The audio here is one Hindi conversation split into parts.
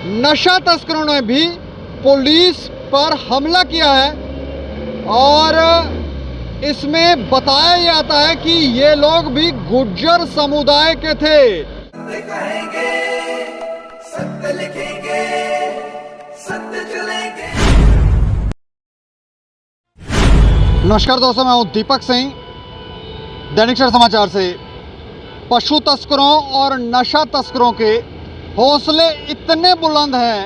नशा तस्करों ने भी पुलिस पर हमला किया है और इसमें बताया जाता है कि ये लोग भी गुर्जर समुदाय के थे। सत्य कहेंगे, सत्य लिखेंगे, सत्य चलेंगे। नमस्कार दोस्तों, मैं हूं दीपक सिंह, दैनिक सवेरा समाचार से। पशु तस्करों और नशा तस्करों के हौसले इतने बुलंद हैं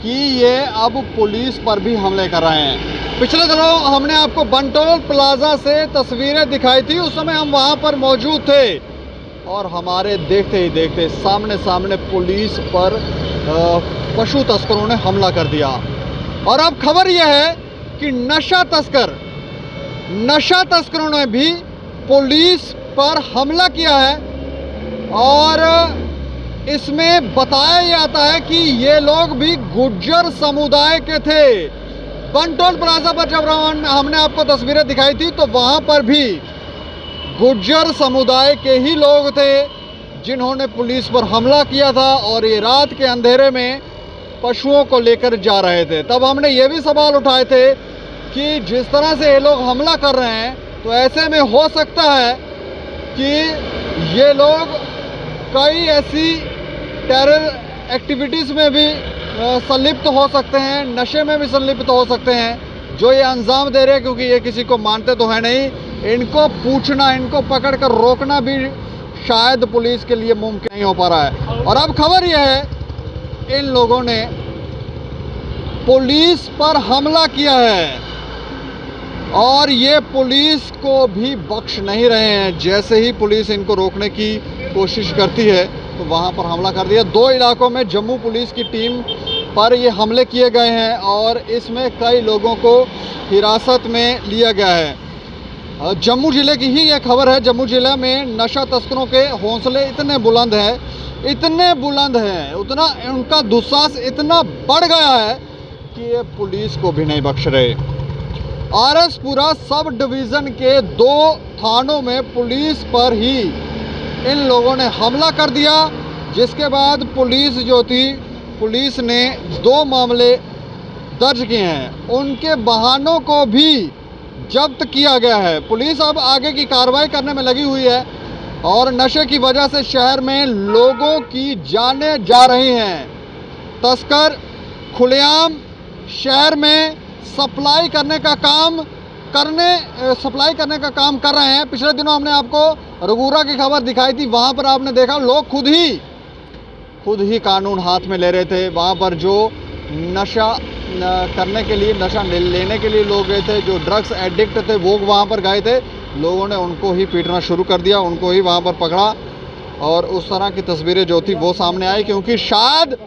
कि ये अब पुलिस पर भी हमले कर रहे हैं। पिछले दिनों हमने आपको बंटोल प्लाजा से तस्वीरें दिखाई थी, उस समय हम वहां पर मौजूद थे और हमारे देखते ही देखते सामने सामने पुलिस पर पशु तस्करों ने हमला कर दिया। और अब खबर यह है कि नशा तस्करों ने भी पुलिस पर हमला किया है और इसमें बताया जाता है कि ये लोग भी गुर्जर समुदाय के थे। बंटोल प्लाजा पर जब हमने आपको तस्वीरें दिखाई थी तो वहां पर भी गुर्जर समुदाय के ही लोग थे जिन्होंने पुलिस पर हमला किया था और ये रात के अंधेरे में पशुओं को लेकर जा रहे थे। तब हमने ये भी सवाल उठाए थे कि जिस तरह से ये लोग हमला कर रहे हैं तो ऐसे में हो सकता है कि ये लोग कई ऐसी टेरर एक्टिविटीज़ में भी संलिप्त हो सकते हैं, नशे में भी संलिप्त हो सकते हैं जो ये अंजाम दे रहे हैं, क्योंकि ये किसी को मानते तो है नहीं। इनको पूछना, इनको पकड़ कर रोकना भी शायद पुलिस के लिए मुमकिन नहीं हो पा रहा है। और अब खबर यह है इन लोगों ने पुलिस पर हमला किया है और ये पुलिस को भी बख्श नहीं रहे हैं। जैसे ही पुलिस इनको रोकने की कोशिश करती है तो वहाँ पर हमला कर दिया। 2 इलाकों में जम्मू पुलिस की टीम पर ये हमले किए गए हैं और इसमें कई लोगों को हिरासत में लिया गया है। जम्मू ज़िले की ही ये खबर है। जम्मू ज़िले में नशा तस्करों के हौसले इतने बुलंद हैं, उतना उनका दुस्साहस इतना बढ़ गया है कि ये पुलिस को भी नहीं बख्श रहे। आरएसपुरा सब डिवीज़न के 2 थानों में पुलिस पर ही इन लोगों ने हमला कर दिया, जिसके बाद पुलिस ने 2 मामले दर्ज किए हैं। उनके वाहनों को भी जब्त किया गया है। पुलिस अब आगे की कार्रवाई करने में लगी हुई है और नशे की वजह से शहर में लोगों की जानें जा रही हैं। तस्कर खुलेआम शहर में सप्लाई करने का काम कर रहे हैं। पिछले दिनों हमने आपको रघुरा की खबर दिखाई थी, वहाँ पर आपने देखा लोग खुद ही कानून हाथ में ले रहे थे। वहाँ पर जो नशा करने के लिए, नशा लेने के लिए लोग गए थे, जो ड्रग्स एडिक्ट थे वो वहाँ पर गए थे, लोगों ने उनको ही पीटना शुरू कर दिया, उनको ही वहाँ पर पकड़ा और उस तरह की तस्वीरें जो थी वो सामने आई, क्योंकि शायद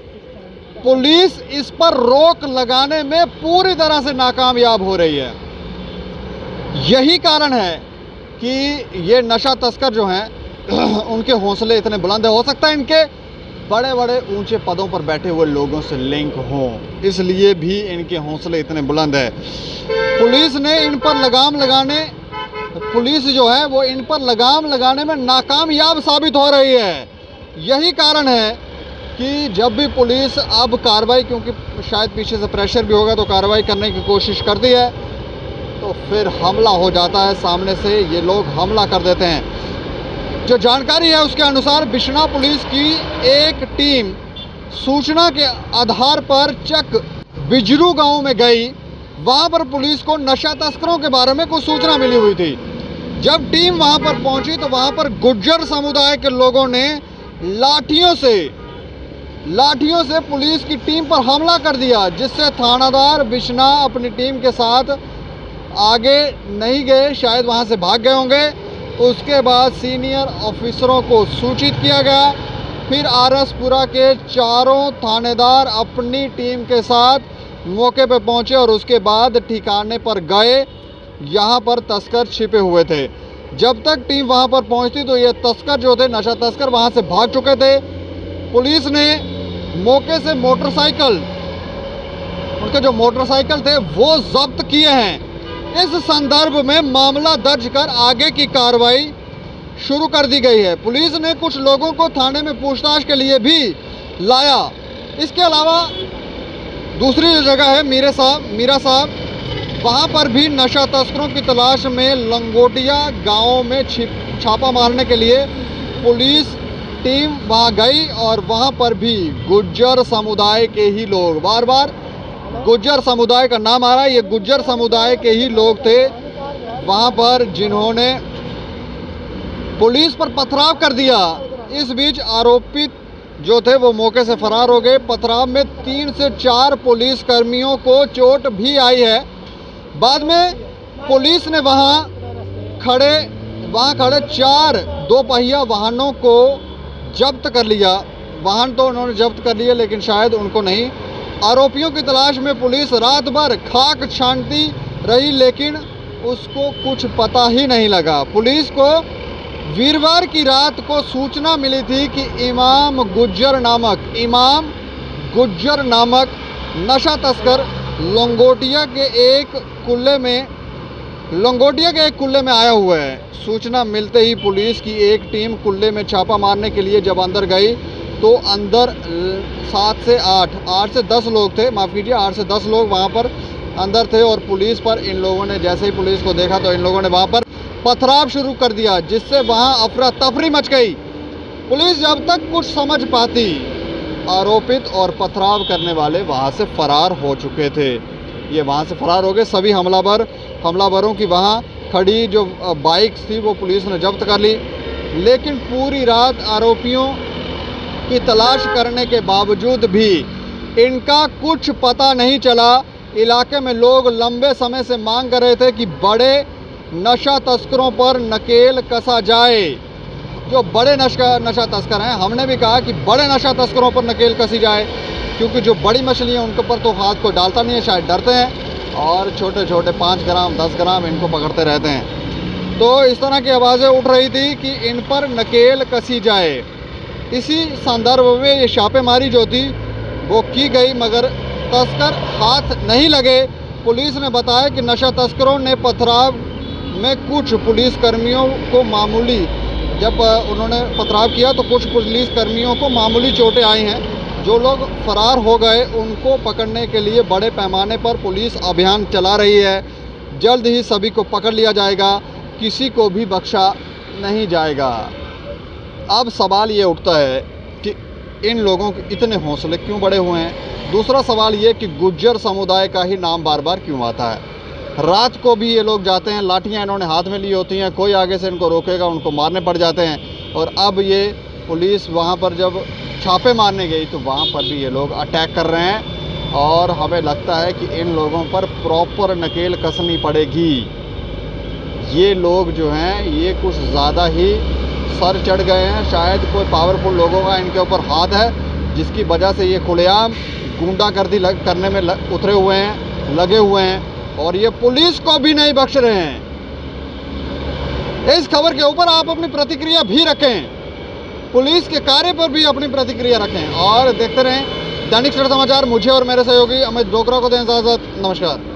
पुलिस इस पर रोक लगाने में पूरी तरह से नाकामयाब हो रही है। यही कारण है कि ये नशा तस्कर जो हैं उनके हौसले इतने बुलंद है। हो सकता है इनके बड़े बड़े ऊंचे पदों पर बैठे हुए लोगों से लिंक हों, इसलिए भी इनके हौसले इतने बुलंद है। पुलिस इन पर लगाम लगाने में नाकामयाब साबित हो रही है। यही कारण है कि जब भी पुलिस अब कार्रवाई, क्योंकि शायद पीछे से प्रेशर भी होगा तो कार्रवाई करने की कोशिश करती है, तो फिर हमला हो जाता है। सामने से ये लोग हमला कर देते हैं। जो जानकारी है उसके अनुसार बिश्ना पुलिस की एक टीम सूचना के आधार पर चक बिजरू गांव में गई। वहां पर पुलिस को नशा तस्करों के बारे में कुछ सूचना मिली हुई थी। जब टीम वहां पर पहुंची तो वहां पर गुर्जर समुदाय के लोगों ने लाठियों से पुलिस की टीम पर हमला कर दिया, जिससे थानादार बिश्ना अपनी टीम के साथ आगे नहीं गए, शायद वहां से भाग गए होंगे। उसके बाद सीनियर ऑफिसरों को सूचित किया गया। फिर आरएसपुरा के 4 थानेदार अपनी टीम के साथ मौके पर पहुंचे और उसके बाद ठिकाने पर गए। यहां पर तस्कर छिपे हुए थे। जब तक टीम वहां पर पहुंचती तो ये तस्कर जो थे, नशा तस्कर, वहां से भाग चुके थे। पुलिस ने मौके से उनके जो मोटरसाइकिल थे वो जब्त किए हैं। इस संदर्भ में मामला दर्ज कर आगे की कार्रवाई शुरू कर दी गई है। पुलिस ने कुछ लोगों को थाने में पूछताछ के लिए भी लाया। इसके अलावा दूसरी जो जगह है मीरा साहब, वहाँ पर भी नशा तस्करों की तलाश में लंगोटिया गाँव में छापा मारने के लिए पुलिस टीम वहाँ गई और वहाँ पर भी गुज्जर समुदाय के ही लोग, बार बार गुज्जर समुदाय का नाम आ रहा है, ये गुज्जर समुदाय के ही लोग थे वहाँ पर जिन्होंने पुलिस पर पथराव कर दिया। इस बीच आरोपित जो थे वो मौके से फरार हो गए। पथराव में 3 से 4 पुलिस कर्मियों को चोट भी आई है। बाद में पुलिस ने वहाँ खड़े 4 दोपहिया वाहनों को जब्त कर लिया। वाहन तो उन्होंने जब्त कर लिए लेकिन शायद उनको नहीं। आरोपियों की तलाश में पुलिस रात भर खाक छानती रही लेकिन उसको कुछ पता ही नहीं लगा। पुलिस को वीरवार की रात को सूचना मिली थी कि इमाम गुज्जर नामक नशा तस्कर लंगोटिया के एक कुल्ले में आया हुआ है। सूचना मिलते ही पुलिस की एक टीम कुल्ले में छापा मारने के लिए जब अंदर गई तो अंदर 8 से 10 लोग थे, माफ़ कीजिए 8 से 10 लोग वहाँ पर अंदर थे और पुलिस पर इन लोगों ने जैसे ही पुलिस को देखा तो इन लोगों ने वहाँ पर पथराव शुरू कर दिया जिससे वहाँ अफरा तफरी मच गई। पुलिस जब तक कुछ समझ पाती आरोपित और पथराव करने वाले वहाँ से फरार हो चुके थे। ये वहाँ से फरार हो गए। सभी हमलावरों की वहाँ खड़ी जो बाइक्स थी वो पुलिस ने जब्त कर ली लेकिन पूरी रात आरोपियों की तलाश करने के बावजूद भी इनका कुछ पता नहीं चला। इलाके में लोग लंबे समय से मांग कर रहे थे कि बड़े नशा तस्करों पर नकेल कसा जाए। जो बड़े नशा तस्कर हैं, हमने भी कहा कि बड़े नशा तस्करों पर नकेल कसी जाए क्योंकि जो बड़ी मछलियाँ उनके ऊपर तो हाथ को डालता नहीं है, शायद डरते हैं और छोटे छोटे 5 ग्राम 10 ग्राम इनको पकड़ते रहते हैं। तो इस तरह की आवाज़ें उठ रही थी कि इन पर नकेल कसी जाए। इसी संदर्भ में ये छापेमारी जो थी वो की गई मगर तस्कर हाथ नहीं लगे। पुलिस ने बताया कि नशा तस्करों ने पथराव में कुछ पुलिस कर्मियों को जब उन्होंने पथराव किया तो कुछ पुलिस कर्मियों को मामूली चोटें आई हैं। जो लोग फरार हो गए उनको पकड़ने के लिए बड़े पैमाने पर पुलिस अभियान चला रही है। जल्द ही सभी को पकड़ लिया जाएगा, किसी को भी बख्शा नहीं जाएगा। अब सवाल ये उठता है कि इन लोगों के इतने हौसले क्यों बड़े हुए हैं। दूसरा सवाल ये कि गुज्जर समुदाय का ही नाम बार बार क्यों आता है। रात को भी ये लोग जाते हैं, लाठियाँ इन्होंने हाथ में ली होती हैं, कोई आगे से इनको रोकेगा उनको मारने पड़ जाते हैं। और अब ये पुलिस वहाँ पर जब छापे मारने गई तो वहाँ पर भी ये लोग अटैक कर रहे हैं और हमें लगता है कि इन लोगों पर प्रॉपर नकेल कसनी पड़ेगी। ये लोग जो हैं ये कुछ ज़्यादा ही सर चढ़ गए हैं। शायद कोई पावरफुल लोगों का इनके ऊपर हाथ है जिसकी वजह से ये खुलेआम गुंडागर्दी करने में लगे हुए हैं और ये पुलिस को भी नहीं बख्श रहे हैं। इस खबर के ऊपर आप अपनी प्रतिक्रिया भी रखें, पुलिस के कार्य पर भी अपनी प्रतिक्रिया रखें और देखते रहें दैनिक सवेरा समाचार। मुझे और मेरे सहयोगी अमित डोगरा को दें इजाज़त। नमस्कार।